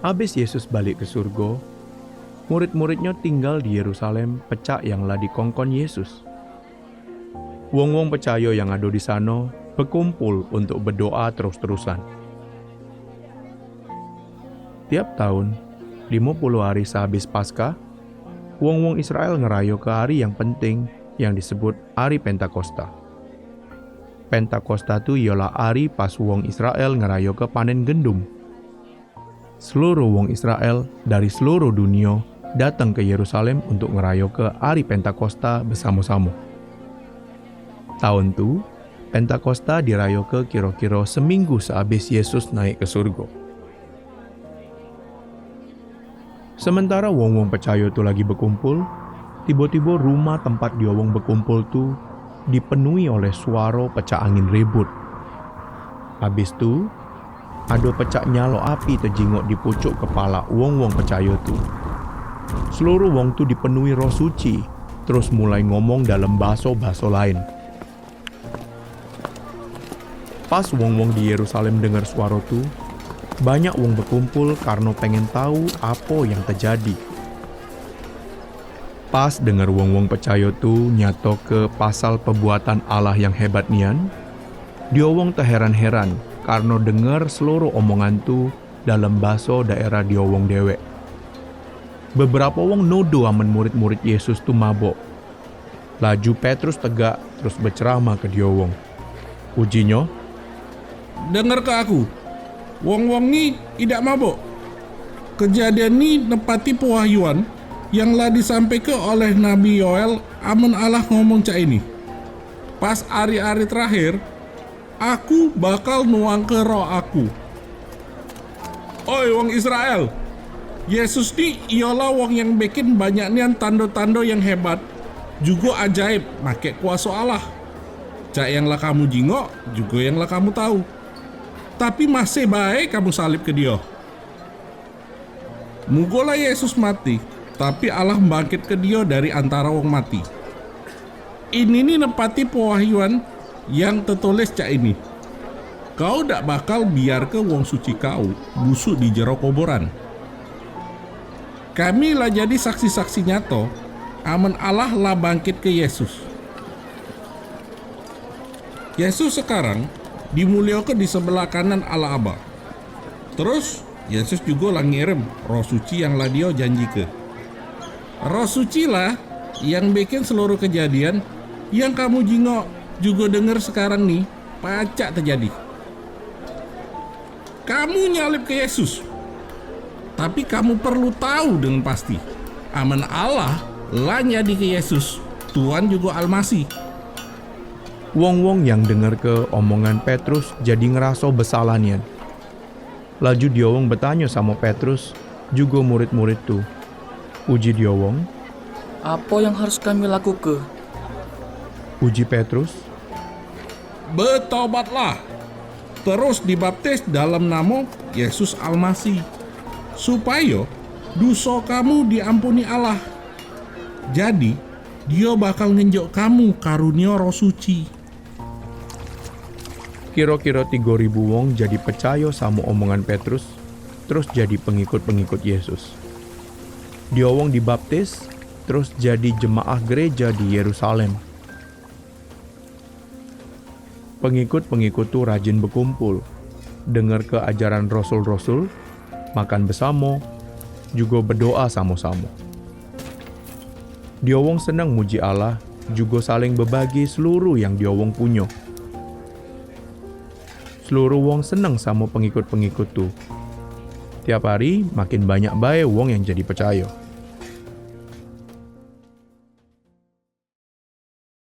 Habis Yesus balik ke surga, murid-muridnya tinggal di Yerusalem pecah yang lah dikongkon Yesus. Wong-wong percaya yang ada di sana berkumpul untuk berdoa terus-terusan. Tiap tahun, 50 hari sehabis Paskah, wong-wong Israel ngerayo ke hari yang penting yang disebut Hari Pentakosta. Pentakosta itu ialah hari pas wong Israel ngerayo ke panen gandum. Seluruh wong Israel dari seluruh dunia datang ke Yerusalem untuk ngerayo ke Hari Pentakosta bersama-sama. Tahun itu, Pentakosta dirayo ke kira-kira seminggu sehabis Yesus naik ke surga. Sementara wong-wong percaya itu lagi berkumpul, tiba-tiba rumah tempat dia wong berkumpul itu dipenuhi oleh suara pecah angin ribut. Habis itu, ada pecah nyalo api terjingok di pucuk kepala wong-wong percaya itu. Seluruh wong itu dipenuhi Roh Suci, terus mulai ngomong dalam bahasa-bahasa lain. Pas wong-wong di Yerusalem dengar suara itu, banyak wong berkumpul karena pengen tahu apa yang terjadi. Pas dengar wong-wong percaya itu nyato ke pasal perbuatan Allah yang hebat nian, dia wong terheran-heran karena dengar seluruh omongan itu dalam bahasa daerah dia wong dewek. Beberapa wong nodo amen murid-murid Yesus tu mabok. Laju Petrus tegak terus berceramah ke dia wong. Ujinya, dengar ke aku, wong-wong ni tidak mabuk. Kejadian ni nepati pewahyuan yang lah disampaikan oleh Nabi Yoel amun Allah ngomong cak ini. Pas hari-hari terakhir, aku bakal nuang ke roh aku. Oi wong Israel, Yesus ni ialah wong yang bikin banyak nian tanda-tanda yang hebat, juga ajaib, make kuasa Allah. Cak yang lah kamu jingok, juga yang lah kamu tahu. Tapi masih baik kamu salib ke dia. Mugolah Yesus mati, tapi Allah bangkit ke dia dari antara wong mati. Ini nih nepati pewahyuan yang tertulis cak ini. Kau dak bakal biar ke wong suci kau busuk di jero kuburan. Kami lah jadi saksi-saksi nyato, aman Allah lah bangkit ke Yesus. Yesus sekarang dimuliakan di sebelah kanan Allah Aba. Terus Yesus juga lah ngirim Roh Suci yang lah dia janji ke. Roh Suci lah yang bikin seluruh kejadian yang kamu jingok juga dengar sekarang nih pacak terjadi. Kamu nyalip ke Yesus, tapi kamu perlu tahu dengan pasti, aman Allah lah jadi ke Yesus, Tuhan juga Almasih. wong-wong yang dengar ke omongan Petrus jadi ngerasa bersalah nian. Laju dia wong bertanya sama Petrus, juga murid-murid tu. Uji dia wong, Apa yang harus kami lakukan? uji Petrus, Bertobatlah, terus dibaptis dalam nama Yesus Almasih, supaya dosa kamu diampuni Allah. Jadi, dia bakal ngenjok kamu karunia Roh Suci. kira-kira 3.000 wong jadi percaya sama omongan Petrus, terus jadi pengikut-pengikut Yesus. Dia wong dibaptis, terus jadi jemaah gereja di Yerusalem. Pengikut-pengikut itu rajin berkumpul, dengar ke ajaran rasul-rasul, makan bersama, juga berdoa sama-sama. Dia wong senang muji Allah, juga saling berbagi seluruh yang dia wong punya. Seluruh wong senang sama pengikut-pengikut tu. Tiap hari makin banyak bae wong yang jadi percaya.